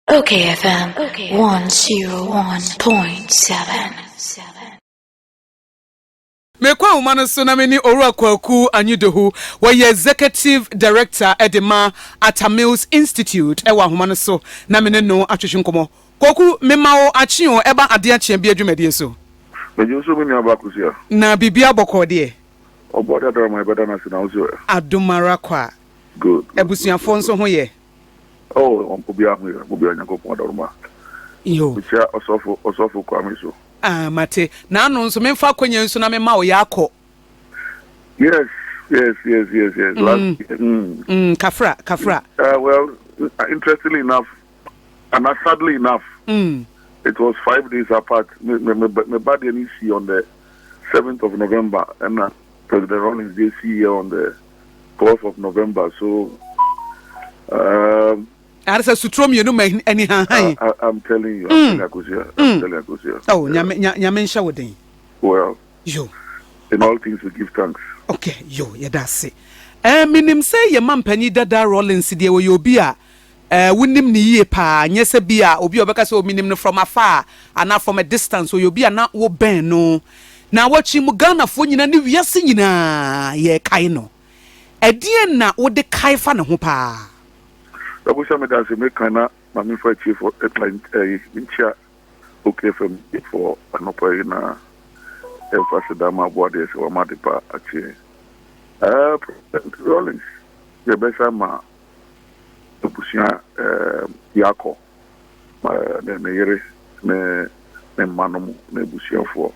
okayfm 101.7. Mekwa umano so na meni Rawlings Koku Anyidoho we executive director edema Atta Institute ewa humano so na meni no atwehwe nkomo Koku memawo achi o eba ade achi bia dwumade so mejo so meni abakusia na bibia bokode oboda dara my brother na sina ozo adomara kwa good ebusuafo nso ho ye on pobia nyakopon adorma yo bicha osofo kwa miso mate na anu nso memfa kwanya nso na mema o yakọ yes kafra well interestingly enough and sadly enough it was 5 days apart me bad any see on the 7th of November and President Rawlings Day see on the 12th of November so I'm telling you, I'm telling you, oh, nyamensha wodin. Well, yo. In all things we give thanks. Okay, yo, yeah, that's it. Minim say your man penny dada Rawlings de wo yo bia. Winim ni ye pa, nyese bia, obi obeka so minim from afar, and not from a distance, so yo bia na wo ben no. Na wachi mu Ghana fo nyina ni wiase nyina ye kai no. Edien na wo de kai fa ne ho pa. Abusha me dance me kana mami for chief for client incha okayfm for anopa na emphasize ma boade se wa madipa achi Rawlings ye besa ma obusia yako ne yere ne manomu ne busia for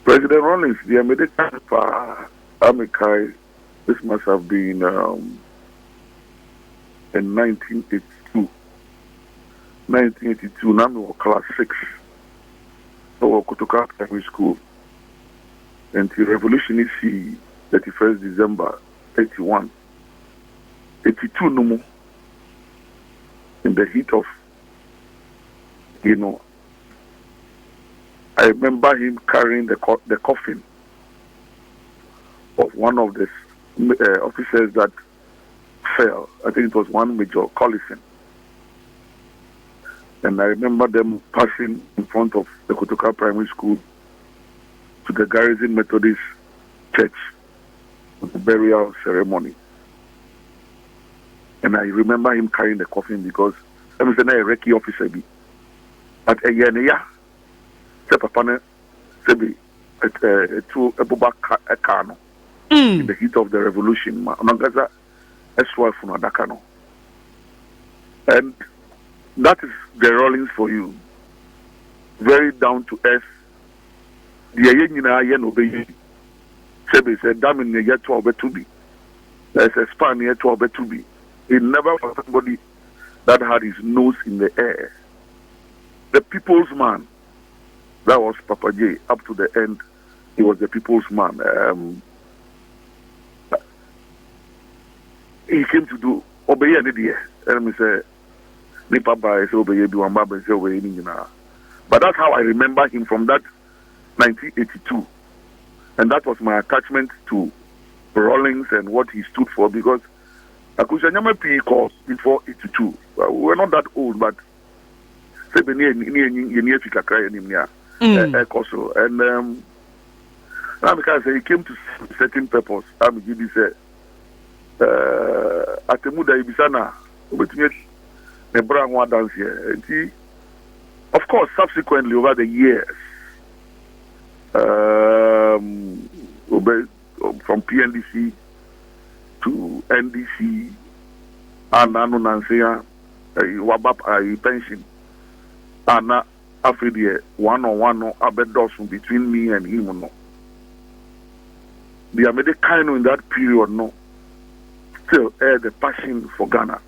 President Rawlings the American pa amikai this must have been in 1982, now we were class 6. So we could go to primary school. Until revolution is 31st December 81. 82 no more. In the heat of, I remember him carrying the coffin of one of the officers that fell. I think it was one Major Collison. And I remember them passing in front of the Kotoka Primary School to the Garrison Methodist Church with the burial ceremony. And I remember him carrying the coffin because I was a recce officer. At a year, in the heat of the revolution. And that is the Rawlings for you. Very down to earth. The yen obey. Sebe said, damn in the year 12 to be. There's a span year 12 to be. He never was somebody that had his nose in the air. The people's man. That was Papa J. Up to the end, he was the people's man. He came to do obey any day. And me say, Nipa by say obey be one baba say obey any na. But that's how I remember him from that 1982, and that was my attachment to Rawlings and what he stood for because Akusha Nyama P calls before 82. We're not that old, but say be near Fika cry him near also. And now because he came to certain purpose. I'm give this Atemuda ibisana obetumi ne bra nwa dance here. Of course, subsequently over the years, from PNDC to NDC, and Anu Nansia, Wabap pension, and after the one-on-one abedos between me and him. No, the American in that period, no. Still the passion for Ghana.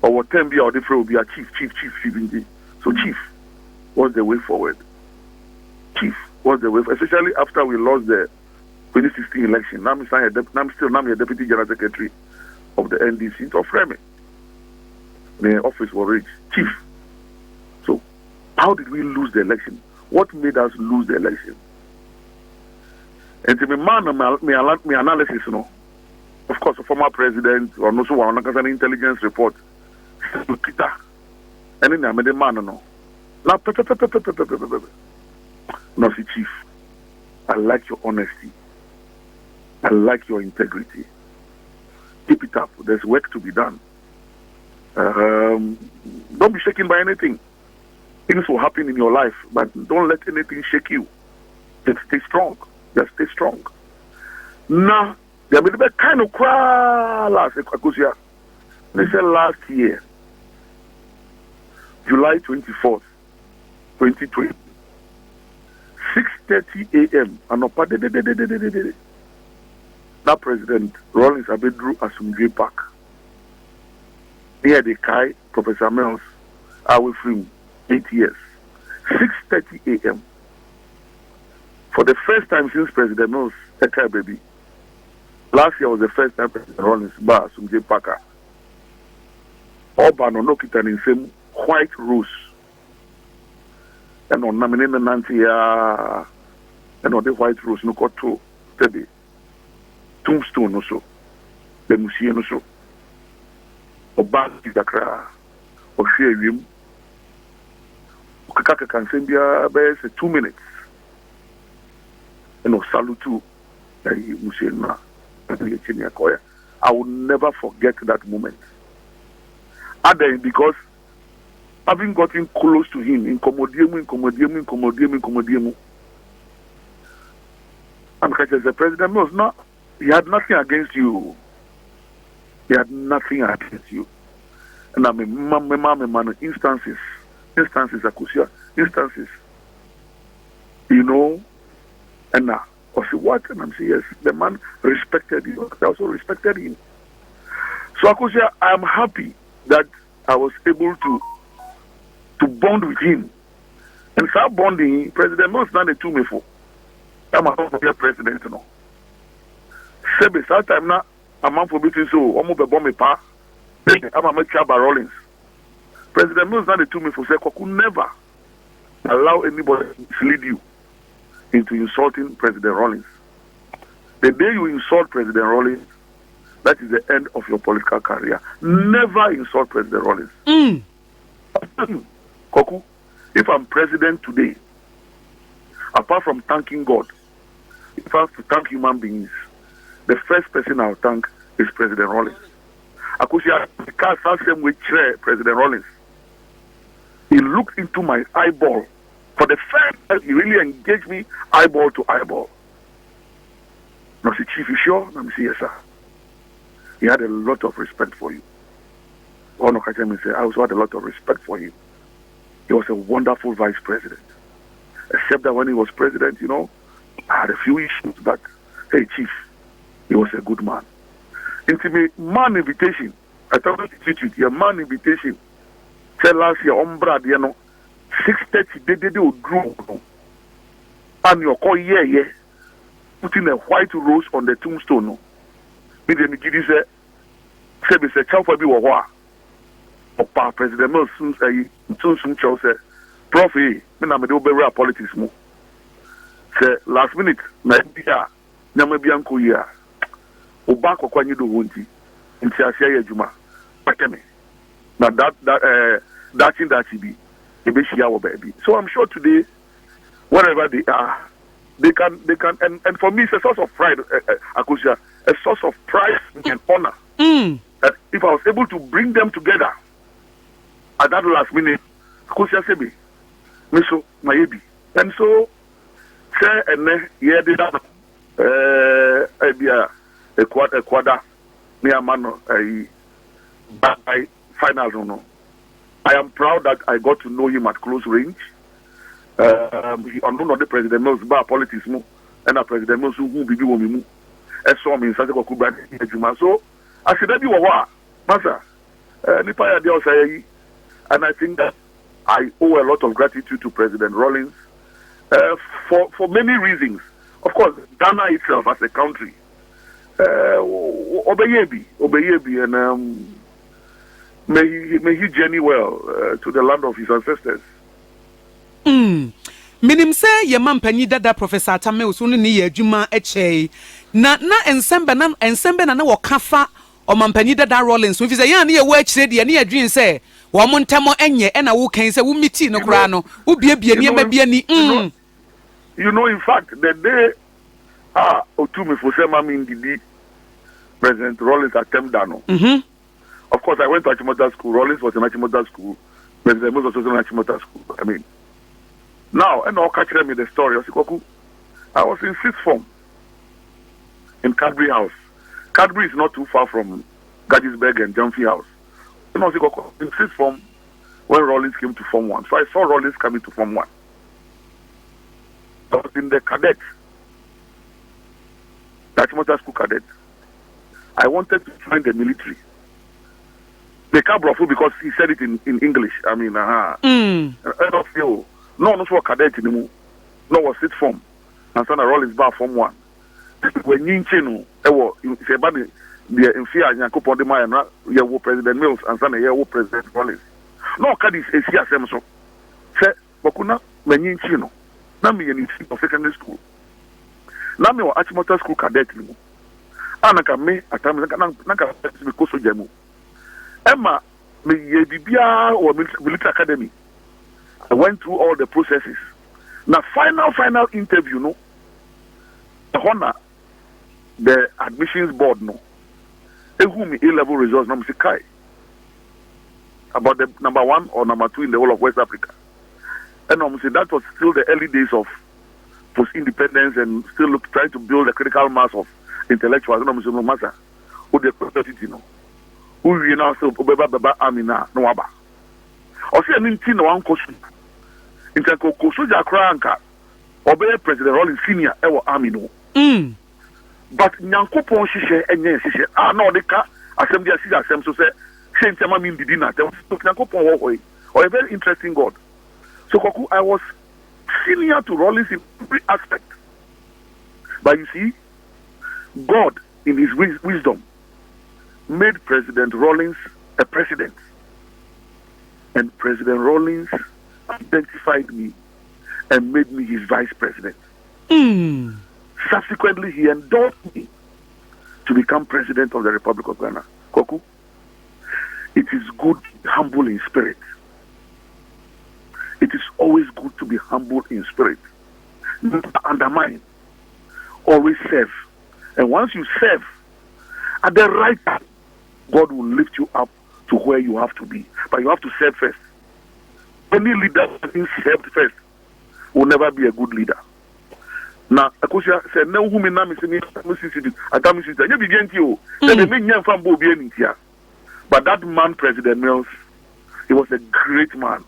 Or what time be our different will be a chief. So chief was the way forward. Chief was the way forward. Especially after we lost the 2016 election. Now I'm a deputy general secretary of the NDC of Remy. The office was reached. Chief. So how did we lose the election? What made us lose the election? And to me analysis, Of course, a former president or no so one an intelligence report Peter, and then I'm the man no. Now, no, see, Chief. I like your honesty. I like your integrity. Keep it up. There's work to be done. Don't be shaken by anything. Things will happen in your life, but don't let anything shake you. Just stay strong. Just stay strong. Now, there will be a kind of cry last year. They said last year, July 24th, 2020, 6:30 a.m. and that President Rawlings Abedru Asumdwe Park. Here they kai Professor Mills away from 8 years. 6:30 a.m. For the first time since President Mills Eka baby. Last year was the first time President Rawlings Bar Asumdwe Park. Oba no kita in same white rose. And on nominating the Nancy and on the white rose no got to steady. Tombstone also. The museum also. Oba Dakra. Oshiewim. Okaka can send you 2 minutes. And salutu museum. I will never forget that moment. Other because having gotten close to him, incommodium. And because the president was not, he had nothing against you. He had nothing against you. And I mean, instances, you know, and now, I said, what? And I'm saying, yes, the man respected you. I also respected him. So I am happy that I was able to bond with him. And start bonding, President Mills not a two me for. I'm a president, you know. Sebe, that time now, I'm for between so, I'm over bomb pa. I'm a make by Rawlings. President Mills not a two me for. Say, could never allow anybody to lead you into insulting President Rawlings. The day you insult President Rawlings, that is the end of your political career. Never insult President Rawlings. Koku, if I'm president today, apart from thanking God, if I have to thank human beings, the first person I'll thank is President Rawlings. Akusia, because I same way chair President Rawlings. He looked into my eyeball. For the first time, he really engaged me eyeball to eyeball. Now, see, Chief, you sure? Let me see, yes, sir. He had a lot of respect for you. Oh, no, I also had a lot of respect for him. He was a wonderful vice president. Except that when he was president, you know, I had a few issues, but, hey, Chief, he was a good man. Intimate man invitation. I told you, your man invitation. Tell last year, Brad, you know, 6:30, they would grow. And your call, yeah, putting a white rose on the tombstone. No. Me the Nigiri say be say chow for be wa. Opa President Mills soon chow say Prof, me na me do be politics mo. Say last minute na bia na me bia nko yi a. Oba Koku Anyidoho nti asia ya adwuma. Pakeme. Na that thing that be baby. So I'm sure today, wherever they are, they can, and for me, it's a source of pride, Akusia, a source of pride and honor. That if I was able to bring them together at that last minute, Akusia Sebi, Miso, Mayebi. And so, say, and yeah, did that, a quarter, near Mano, by finals, no. I am proud that I got to know him at close range. He unknown the President Mills bar politics mo, and a President Mills who be woman. I saw me in such a Koku. So I said that you were Master Nipa Yadio say, and I think that I owe a lot of gratitude to President Rawlings for many reasons. Of course, Ghana itself as a country, Obeyebi, and may he journey well to the land of his ancestors. Minim say ye man panyi dada Professor Atta so ne ye adwuma eche na ensembe na wo kafa ɔmampanyi dada Rawlings if say yan ne wo akyire de ne adwin say wo mo ntamo enye na wo kan say wo miti no kra no wo biebie ne ma bia ni you know in fact the day Otumi for say mama ndidi President Rawlings attempt dano. Of course I went to Achimota school. Rawlings was in Achimota school. President Mills was also in Achimota school. I mean, now and all catch me the story. I was in sixth form in Cadbury House. Cadbury is not too far from Gadgisburg and Jumfy House. And I was in sixth form when Rawlings came to Form 1. So I saw Rawlings coming to Form 1. I was in the cadet, the Achimota school cadet. I wanted to join the military. They can't Prof because he said it in English. I mean, I don't feel no for cadet anymore. No was sixth form. And son Rawlings bar Form 1. When you know, it's about the fear and Yakupo de Maya, you President Mills and son you President Rawlings. No, Cadis is here, so. Say, Bokuna, when you know, Nami in secondary school. Nami or Achimota school cadet anymore. Anaka me atami naka me koso jamu. Emma me yebibia or military academy. I went through all the processes. Now final interview no. The honor the admissions board no. Ehu me A-level results no me kai. About the number 1 or number 2 in the whole of West Africa. And I say that was still the early days of post-independence and still trying to build a critical mass of intellectuals. No matter who the quantity no. Who you now say baba amina no aba. O say nti no wan kosu. Inta ko soja kra anka obey President Rawlings senior e wo army no. But nyankopon hihye enye hihye no de ka asem dia si asem so say ntema mi ndidi na tem so nyankopon wo hoy. Or a very interesting God. So Koku, I was senior to Rawlings in every aspect. But you see, God, in his wisdom, made President Rawlings a president. And President Rawlings identified me and made me his vice president. Subsequently, he endorsed me to become president of the Republic of Ghana. Koku, it is good to be humble in spirit. It is always good to be humble in spirit. Never undermine. Always serve. And once you serve, at the right time, God will lift you up to where you have to be. But you have to serve first. Any leader who hasn't served first will never be a good leader. Now, Akosia said, no woman, but that man, President Mills, he was a great man.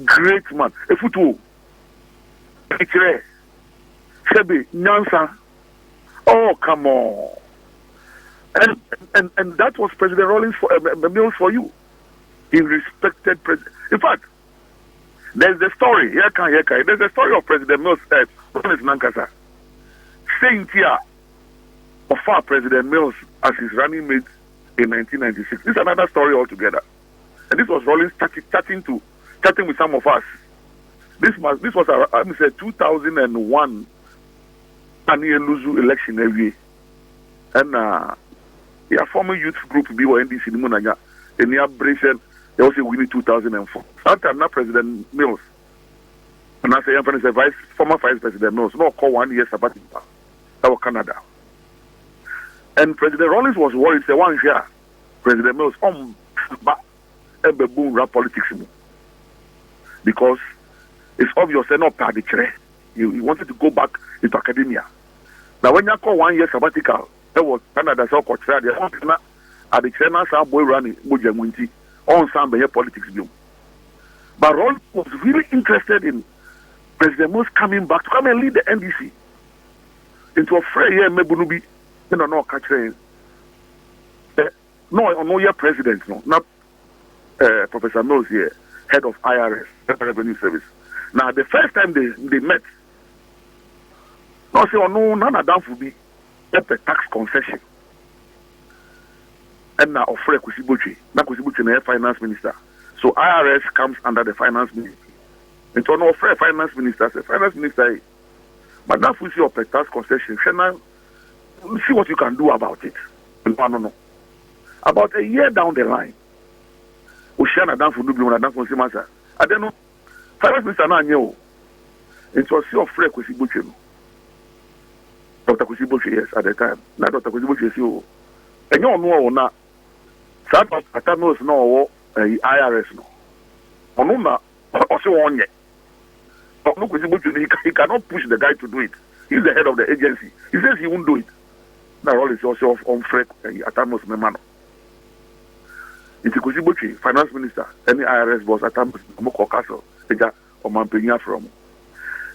Great man. Efutu. Sebe, Nyansa. Oh, come on. And that was President Rawlings Mills for you. He respected President. In fact, there's the story. There's the story of President Mills. Rawlings Nankasa. Saying here of our President Mills as his running mate in 1996. This is another story altogether. And this was Rawlings chatting with some of us. This was 2001 Aniyeluzu election every. And yeah, former youth group BYNDC Munanya in the abrasion they also winning 2004. That time now President Mills. And I say former Vice President Mills, no call 1 year sabbatical. That was Canada. And President Rawlings was worried, say one year, President Mills rap politics. Because it's obvious they're not part of you wanted to go back into academia. Now when you call 1 year sabbatical, that was Canada so called at the China South boy running Mujamunti on some politics. But Rawlings was really interested in President Mills coming back to come and lead the NDC into a fair year Mebunubi, no catching. No year president, no, not Professor Mills here, head of IRS, Revenue Service. Now the first time they met, no say none of them would be a tax concession. And now offer Kusibuchi, na finance minister. So IRS comes under the finance ministry. And so no offer finance minister, say finance minister, but that we see of a tax concession. See what you can do about it. No. About a year down the line, we share a dance for Dublin and dance for Simasa. I don't know. Finance Minister Nanyo. It was your friend Kusibuchi. Dr. Kusibuchi, yes, at the time. Now Dr. Kusibuchi is you. And you know now. That Atta knows no IRS no. Onuma also on yet. But no Kusibuchi, he cannot push the guy to do it. He's the head of the agency. He says he won't do it. Now all is also on Fred Atta knows Memano. It's Kusibuchi, finance minister, any IRS boss at Moko Castle, or Mampenia from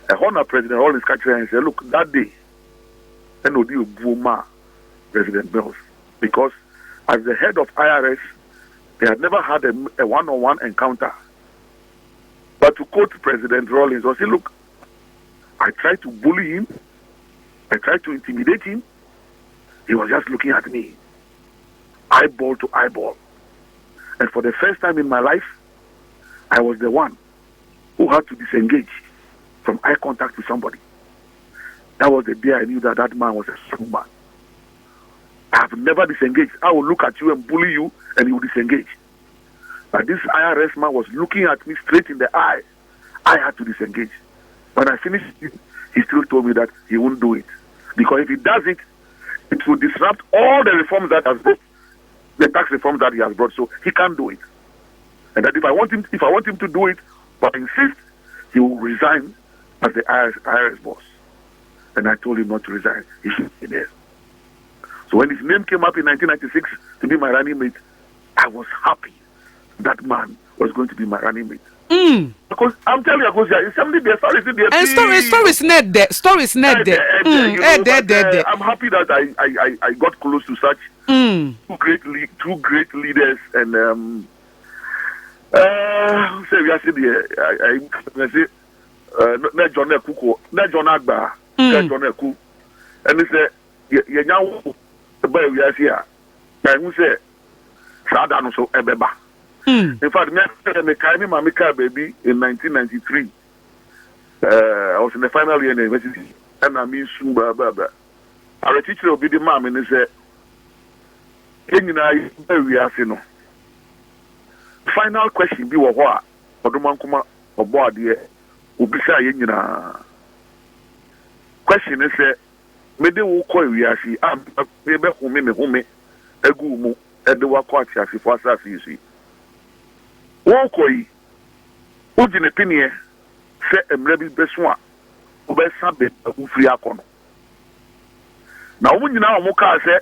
a Honor President Rawlings Koku and said, look, that day, NOD Buma President Mills, because as the head of IRS, they had never had a one-on-one encounter. But to quote President Rawlings, I said, look, I tried to bully him, I tried to intimidate him, he was just looking at me, eyeball to eyeball. And for the first time in my life, I was the one who had to disengage from eye contact with somebody. That was the day I knew that man was a strong man. I have never disengaged. I will look at you and bully you, and you will disengage. But this IRS man was looking at me straight in the eye. I had to disengage. When I finished it, he still told me that he won't do it. Because if he does it, it will disrupt all the reforms that has brought. The tax reforms that he has brought, so he can't do it. And that if I want him to do it, but I insist, he will resign as the IRS boss. And I told him not to resign. He should be there. So when his name came up in 1996 to be my running mate, I was happy that man was going to be my running mate. Because I'm telling you, it's something there. And stories net there. Stories net there. I'm happy that I got close to such two great leaders, and say we are saying I say John Koku, John Agba, John Koku, and he said you know the we are here. I will say Sada so ebeba. In fact, me carry my baby in 1993. I was in the final year in the university, and I mean soon blah blah blah. Our teacher will be the mom, and he said, we are saying, final question be what Odumankuma or board here will be saying, question is, maybe we'll call we are see, I'm maybe whom a gumu, and the work as if was as you see. Wokoi, who's in opinion, say a maybe best one, who best something who free akon. Now, when you know Moka say,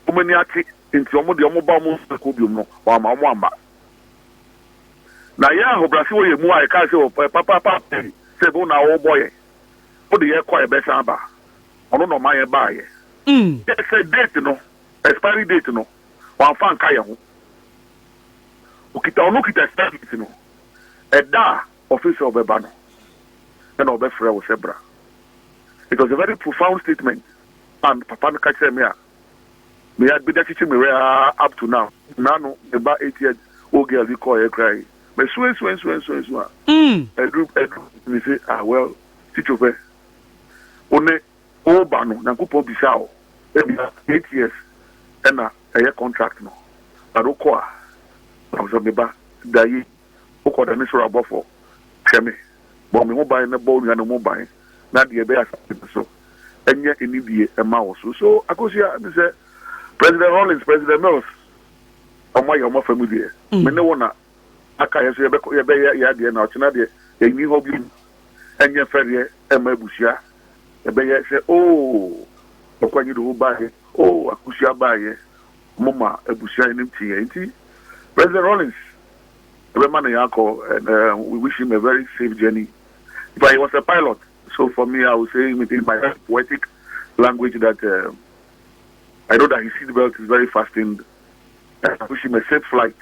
Umaniati into Omoba Musakubium, or Mamma. Now, yeah, Brasil, you more I can't say, Papa, say, Bona, old boy, put the air quiet best number. I don't know my buy. It's a date, no, expiry date, no, one fan Kayahu. Ukita onukita statement no eda officer of Ebano and Obefra was Ebra. It was a very profound statement, and Papa catch me had been teaching me up to now. Now about 8 years old girl you call her cry. But so a group me say well teach over one Obano na kupo bisao 8 years and a contract no Arokoa. I was on the back. Dayi, who called the Mr. Abofo, Chemi, but me mobile and a ball and a mobile, not the bear. So, and yet in India, a mouse. So, I go see, President Rawlings, President Mills, on my family. No one, I can't say, Yadi and Archanadia, a new hobby, and your ferry, and my bushia. The bear say, oh, when you do buy it, oh, I could buy Mama, a bushia in TNT. President Rawlings, and we wish him a very safe journey. But he was a pilot, so for me, I would say within my poetic language that I know that his seatbelt is very fastened. I wish him a safe flight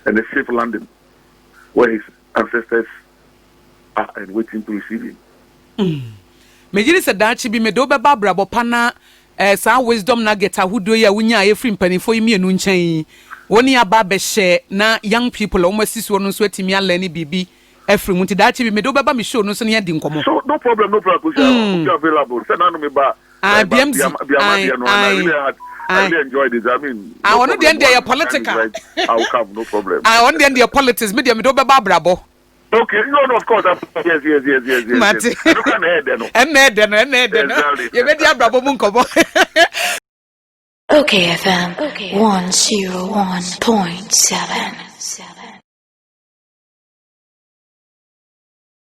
and a safe landing where his ancestors are and waiting to receive him. Mejiri said that she be medoba babra bopana sa wisdom nugget ahudo ya wunya efri mpanifo imi enu nchen. Woni aba be share na young people almost sis wonu so atimi ala ni bibi efri mu nti da chi bi me do baba me show no so ne di nkomo. So no problem. You available. Say na no me ba. BMZ. I really enjoyed it. I mean, I want to end there political. political. I'll come, no problem. I want to end there politics. Me do be brabo. Okay, no, of course. Yes. Mate. You can hear them. And you be there brabo munkobo. OKFM 101.7.